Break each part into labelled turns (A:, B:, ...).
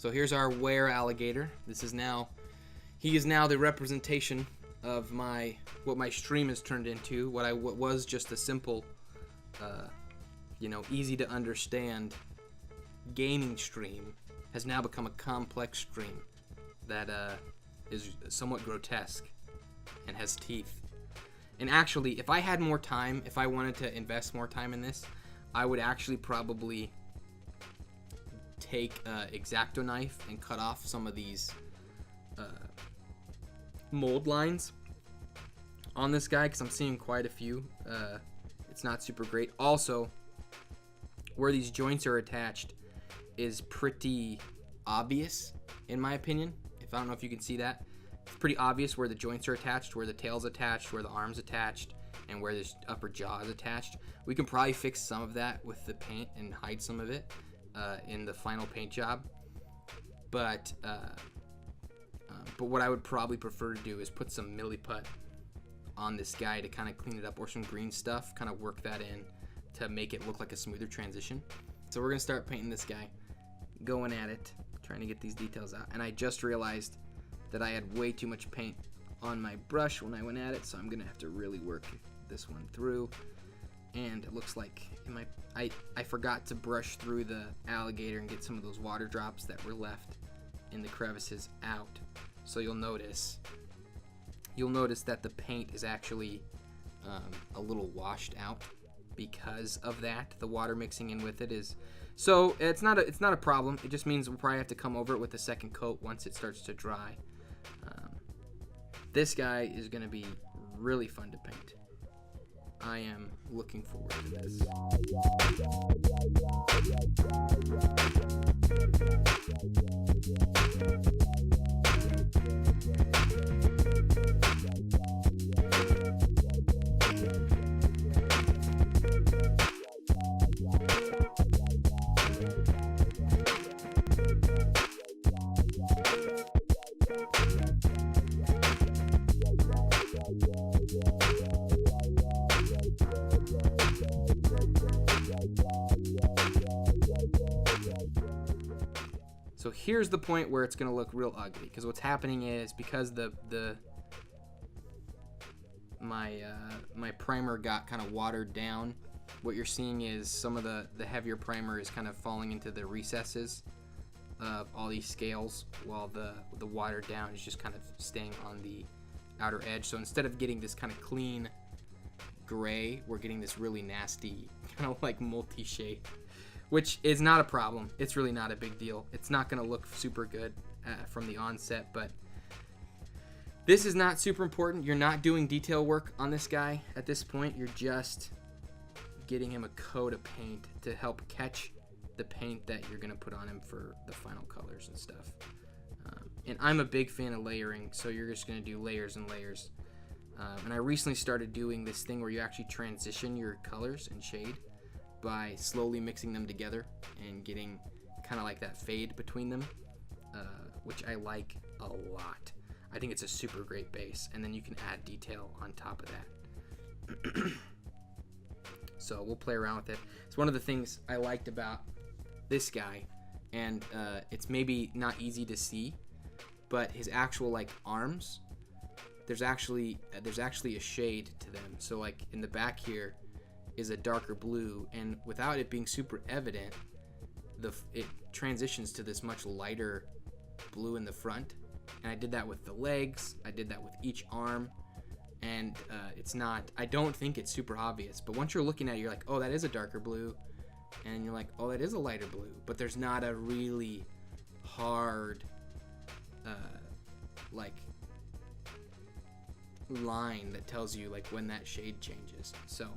A: So here's our Weregator. He is now the representation of what my stream has turned into. What was just a simple, easy to understand gaming stream has now become a complex stream that is somewhat grotesque and has teeth. And actually, if I had more time, if I wanted to invest more time in this, I would actually probably take an X-Acto knife and cut off some of these mold lines on this guy, because I'm seeing quite a few. It's not super great. Also, where these joints are attached is pretty obvious, in my opinion. I don't know if you can see that. It's pretty obvious where the joints are attached, where the tail's attached, where the arm's attached, and where this upper jaw is attached. We can probably fix some of that with the paint and hide some of it in the final paint job. But what I would probably prefer to do is put some milliput on this guy to kind of clean it up, or some green stuff, kind of work that in to make it look like a smoother transition. So we're gonna start painting this guy, going at it, trying to get these details out. And I just realized that I had way too much paint on my brush when I went at it, so I'm gonna have to really work this one through. And it looks like I forgot to brush through the alligator and get some of those water drops that were left in the crevices out. So you'll notice that the paint is actually a little washed out because of that. The water mixing in with it is, so it's not a problem. It just means we'll probably have to come over it with a second coat once it starts to dry. This guy is going to be really fun to paint. I am looking forward to this. So here's the point where it's going to look real ugly, because what's happening is, because my primer got kind of watered down, what you're seeing is some of the heavier primer is kind of falling into the recesses of all these scales, while the watered down is just kind of staying on the outer edge. So instead of getting this kind of clean gray, we're getting this really nasty kind of like multi-shade, which is not a problem. It's really not a big deal. It's not going to look super good from the onset, but this is not super important. You're not doing detail work on this guy at this point. You're just getting him a coat of paint to help catch the paint that you're going to put on him for the final colors and stuff. And I'm a big fan of layering, so you're just going to do layers and layers. And I recently started doing this thing where you actually transition your colors and shade by slowly mixing them together and getting kind of like that fade between them, which I like a lot. I think it's a super great base, and then you can add detail on top of that. So we'll play around with it. It's one of the things I liked about this guy, and it's maybe not easy to see, but his actual like arms, there's actually a shade to them. So like in the back here is a darker blue, and without it being super evident, it transitions to this much lighter blue in the front. And I did that with the legs, I did that with each arm, and I don't think it's super obvious, but once you're looking at it, you're like, oh, that is a darker blue, and you're like, oh, that is a lighter blue, but there's not a really hard like line that tells you like when that shade changes. So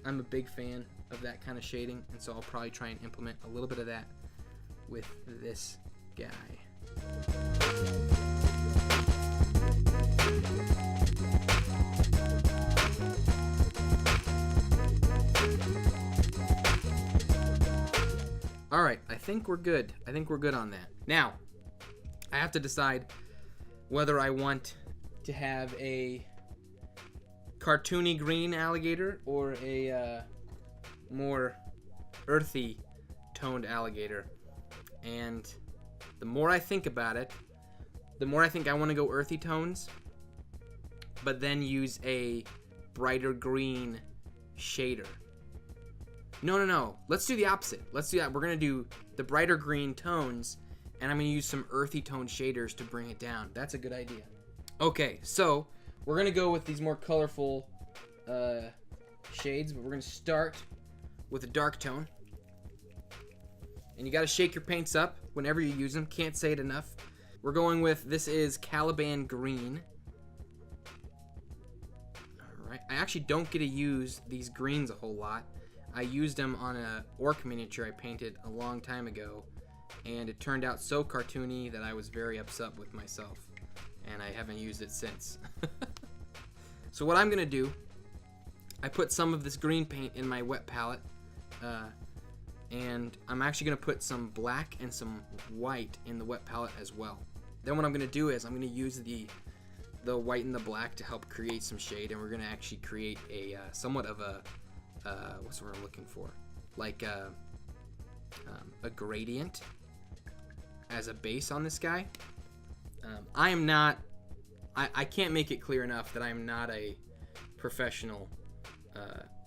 A: I'm a big fan of that kind of shading, and so I'll probably try and implement a little bit of that with this guy. Alright, I think we're good. I think we're good on that. Now, I have to decide whether I want to have a cartoony green alligator or a more earthy toned alligator. And The more I think about it, the more I think I want to go earthy tones, but then use a brighter green shader. No. Let's do the opposite. Let's do that. We're going to do the brighter green tones, and I'm going to use some earthy tone shaders to bring it down. That's a good idea. Okay, so we're going to go with these more colorful shades, but we're going to start with a dark tone. And you got to shake your paints up whenever you use them. Can't say it enough. We're going with, this is Caliban Green. Alright, I actually don't get to use these greens a whole lot. I used them on a orc miniature I painted a long time ago, and it turned out so cartoony that I was very upset with myself, and I haven't used it since. So what I'm going to do, I put some of this green paint in my wet palette, and I'm actually going to put some black and some white in the wet palette as well. Then what I'm going to do is I'm going to use the white and the black to help create some shade, and we're going to actually create a somewhat of a what's the word I'm looking for? Like a gradient as a base on this guy. I am not. I can't make it clear enough that I'm not a professional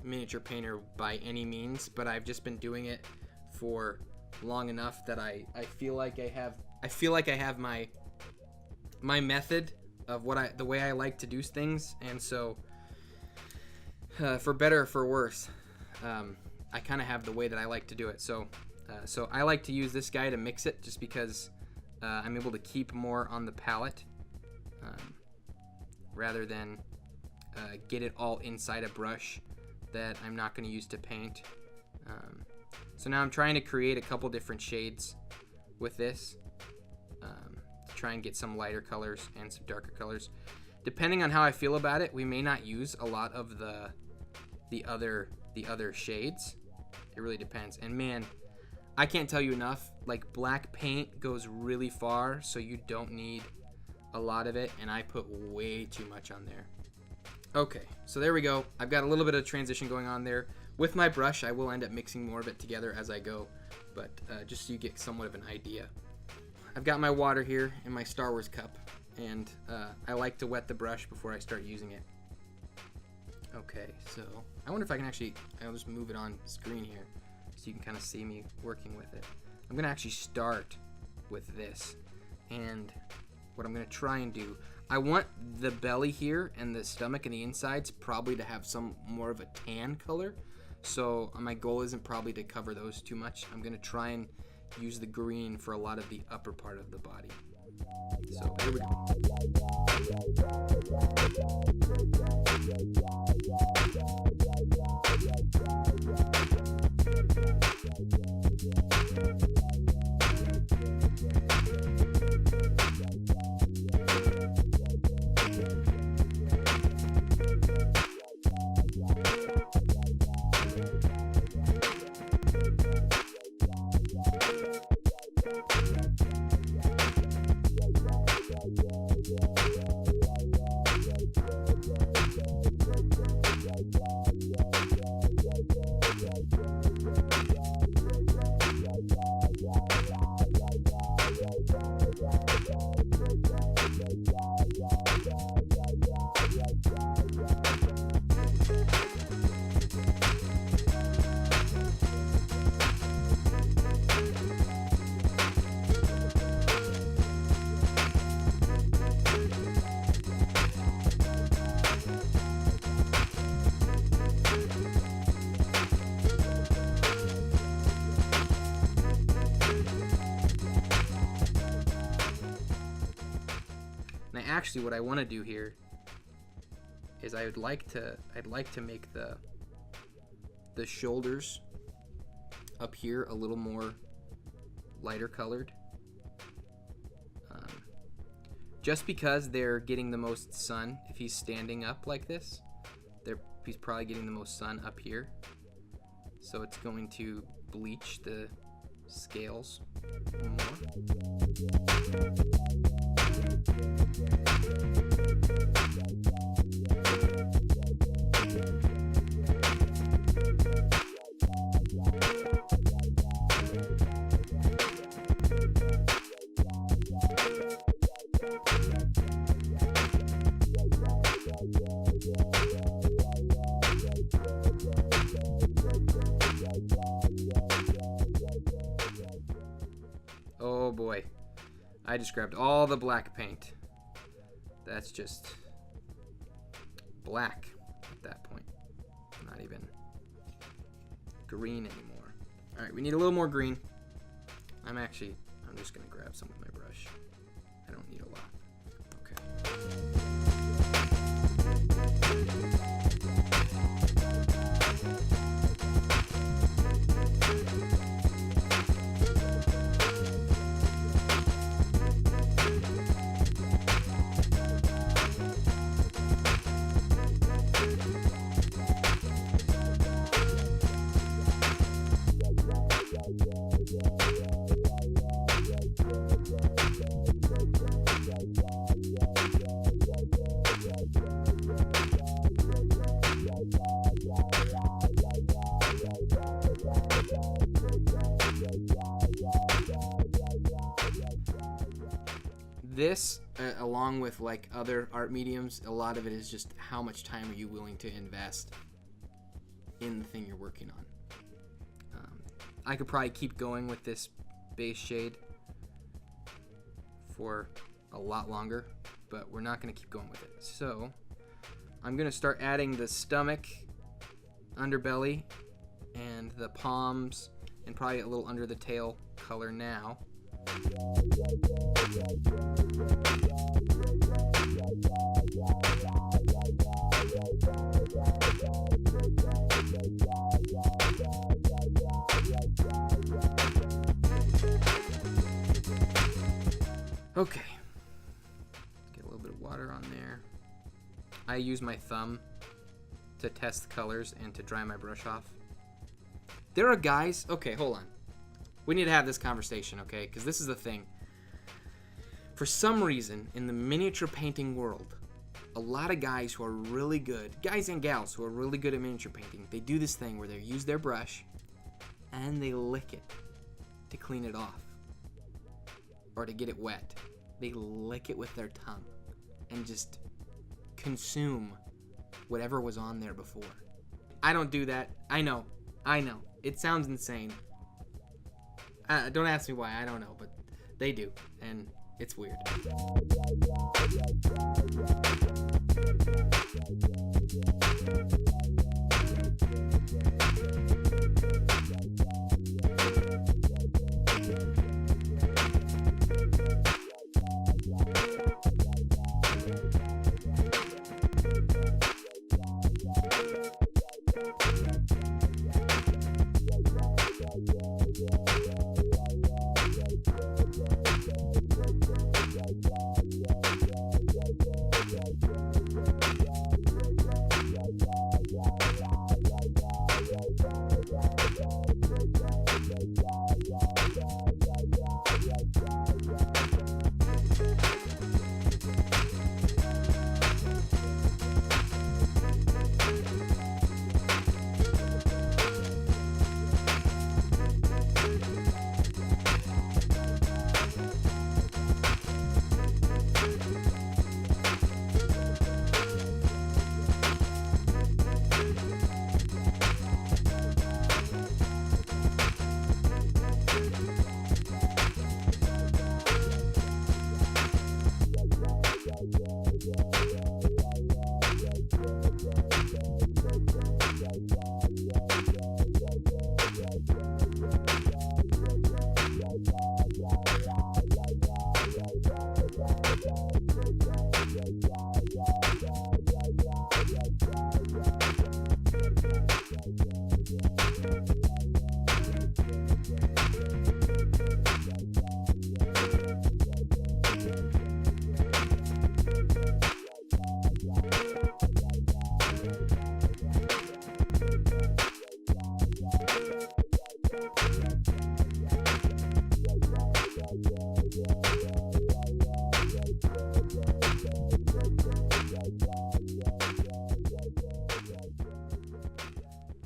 A: miniature painter by any means, but I've just been doing it for long enough that I feel like I have my method of the way I like to do things, and so for better or for worse, I kind of have the way that I like to do it. So I like to use this guy to mix it, just because I'm able to keep more on the palette rather than get it all inside a brush that I'm not going to use to paint. So now I'm trying to create a couple different shades with this to try and get some lighter colors and some darker colors. Depending on how I feel about it, we may not use a lot of the other shades. It really depends. And man, I can't tell you enough, like, black paint goes really far, so you don't need a lot of it, and I put way too much on there. Okay, so there we go. I've got a little bit of transition going on there. With my brush, I will end up mixing more of it together as I go, but just so you get somewhat of an idea. I've got my water here in my Star Wars cup, and I like to wet the brush before I start using it. Okay, so I wonder if I can actually, I'll just move it on screen here so you can kind of see me working with it. I'm going to actually start with this, and what I'm going to try and do, I want the belly here and the stomach and the insides probably to have some more of a tan color, so my goal isn't probably to cover those too much. I'm going to try and use the green for a lot of the upper part of the body. So here we go. Actually, what I want to do here is I'd like to make the shoulders up here a little more lighter colored, just because they're getting the most sun. If he's standing up like this, he's probably getting the most sun up here, so it's going to bleach the scales more. boy. I just grabbed all the black paint. That's just black at that point. Not even green anymore. All right, we need a little more green. I'm just gonna grab some with my brush. I don't need a lot. Okay. This, along with like other art mediums, a lot of it is just how much time are you willing to invest in the thing you're working on. I could probably keep going with this base shade for a lot longer, but we're not going to keep going with it. So I'm going to start adding the stomach, underbelly, and the palms, and probably a little under the tail color now. Okay, let's get a little bit of water on there. I use my thumb to test the colors and to dry my brush off. There are guys, okay, hold on. We need to have this conversation, okay? Because this is the thing. For some reason, in the miniature painting world, a lot of guys who are really good, guys and gals who are really good at miniature painting, they do this thing where they use their brush and they lick it to clean it off or to get it wet. They lick it with their tongue and just consume whatever was on there before. I don't do that. I know. It sounds insane. Don't ask me why, I don't know, but they do, and it's weird.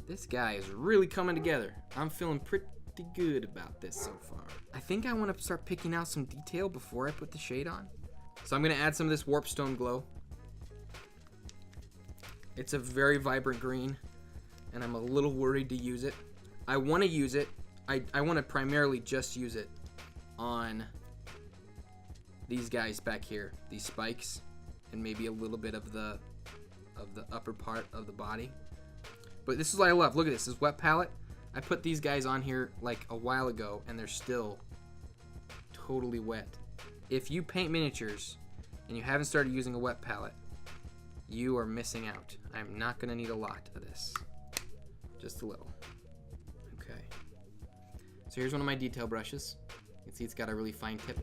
A: This guy is really coming together. I'm feeling pretty good about this so far. I think I want to start picking out some detail before I put the shade on. So I'm going to add some of this warpstone glow. It's a very vibrant green, and I'm a little worried to use it. I want to use it. I want to primarily just use it on these guys back here, these spikes, and maybe a little bit of the upper part of the body. But this is what I love. Look at this. This wet palette. I put these guys on here like a while ago, and they're still totally wet. If you paint miniatures and you haven't started using a wet palette, you are missing out. I'm not going to need a lot of this. Just a little. Okay. So here's one of my detail brushes. You can see it's got a really fine tip.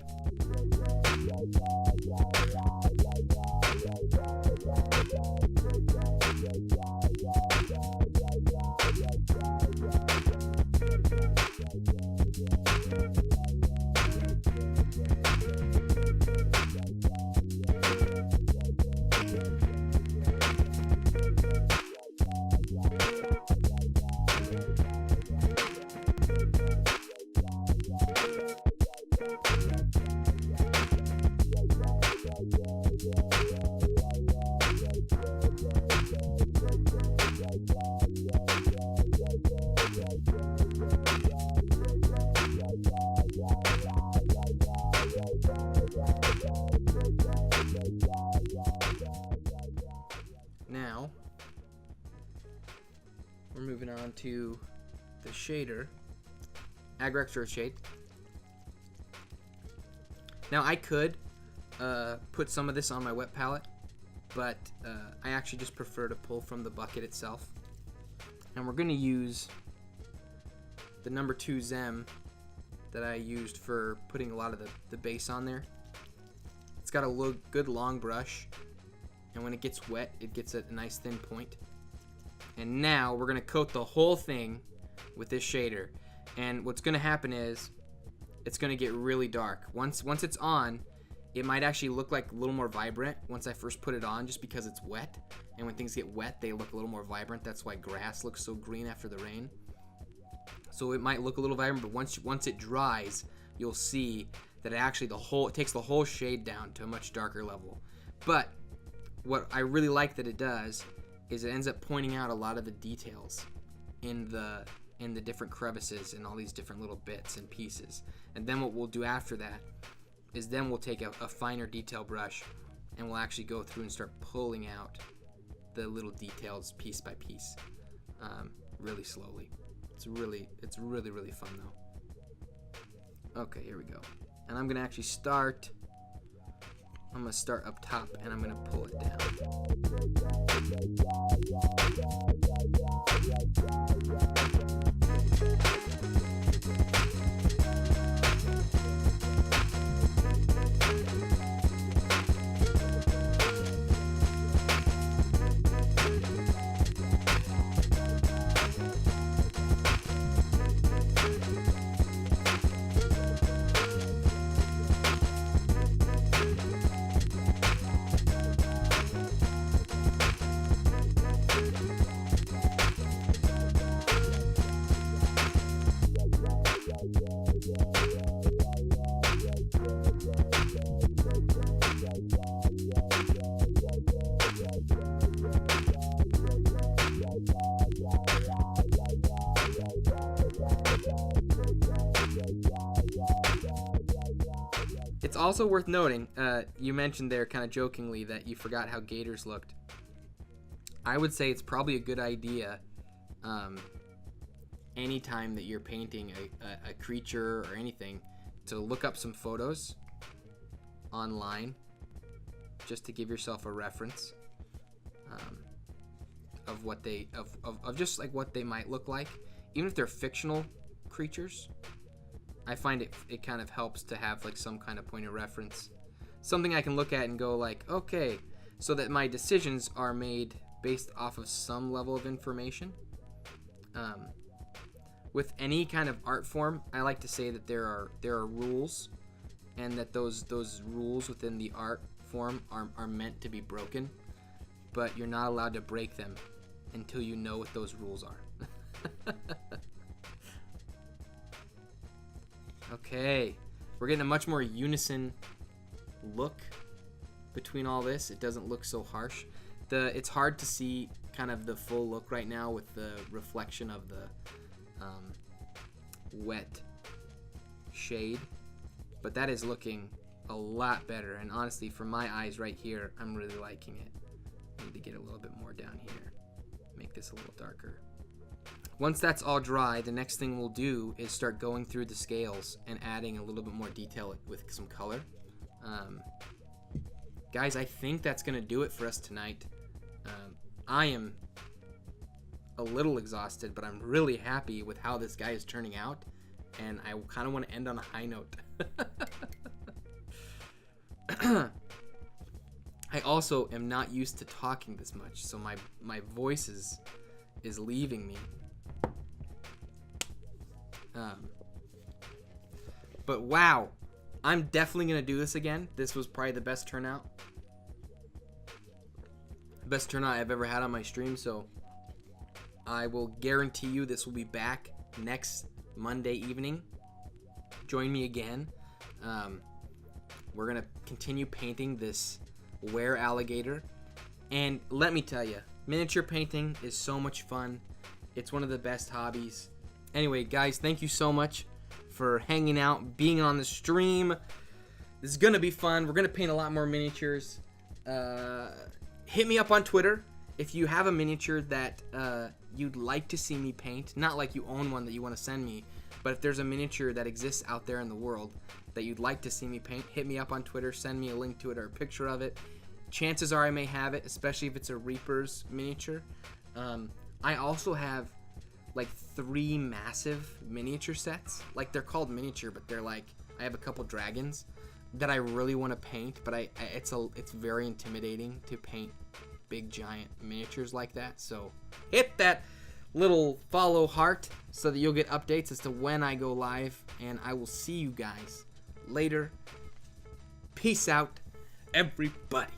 A: Now, we're moving on to the shader, Agrax Earth Shade. Now, I could put some of this on my wet palette, but I actually just prefer to pull from the bucket itself. And we're going to use the number 2 Zem that I used for putting a lot of the base on there. It's got a good long brush, and when it gets wet, it gets a nice thin point. And now we're going to coat the whole thing with this shader. And what's going to happen is it's going to get really dark. Once it's on, it might actually look like a little more vibrant once I first put it on, just because it's wet. And when things get wet, they look a little more vibrant. That's why grass looks so green after the rain. So it might look a little vibrant, but once it dries, you'll see that it takes the whole shade down to a much darker level. But what I really like that it does is it ends up pointing out a lot of the details in the different crevices and all these different little bits and pieces. And then what we'll do after that is then we'll take a finer detail brush and we'll actually go through and start pulling out the little details piece by piece, really slowly. It's really fun though. Okay, here we go. And I'm gonna actually start. I'm gonna start up top and I'm gonna pull it down. It's also worth noting, you mentioned there kind of jokingly that you forgot how gators looked. I would say it's probably a good idea anytime that you're painting a creature or anything to look up some photos online just to give yourself a reference of what of just like what they might look like, even if they're fictional creatures. I find it kind of helps to have like some kind of point of reference, something I can look at and go like, okay, so that my decisions are made based off of some level of information. With any kind of art form, I like to say that there are rules, and that those rules within the art form are meant to be broken, but you're not allowed to break them until you know what those rules are. Okay, we're getting a much more unison look between all this. It doesn't look so harsh. It's hard to see kind of the full look right now with the reflection of the wet shade, but that is looking a lot better. And honestly, for my eyes right here, I'm really liking it. I need to get a little bit more down here. Make this a little darker. Once that's all dry, the next thing we'll do is start going through the scales and adding a little bit more detail with some color. Guys, I think that's going to do it for us tonight. I am a little exhausted, but I'm really happy with how this guy is turning out. And I kind of want to end on a high note. I also am not used to talking this much, so my voice is leaving me. But wow, I'm definitely going to do this again. This was probably the best turnout. Best turnout I've ever had on my stream, so I will guarantee you this will be back next Monday evening. Join me again. We're going to continue painting this Weregator. And let me tell you, miniature painting is so much fun. It's one of the best hobbies. Anyway, guys, thank you so much for hanging out, being on the stream. This is going to be fun. We're going to paint a lot more miniatures. Hit me up on Twitter if you have a miniature that you'd like to see me paint. Not like you own one that you want to send me, but if there's a miniature that exists out there in the world that you'd like to see me paint, hit me up on Twitter, send me a link to it or a picture of it. Chances are I may have it, especially if it's a Reaper's miniature. I also have like 3 massive miniature sets. Like, they're called miniature, but they're like, I have a couple dragons that I really want to paint, but it's very intimidating to paint big giant miniatures like that. So hit that little follow heart so that you'll get updates as to when I go live, and I will see you guys later. Peace out, everybody.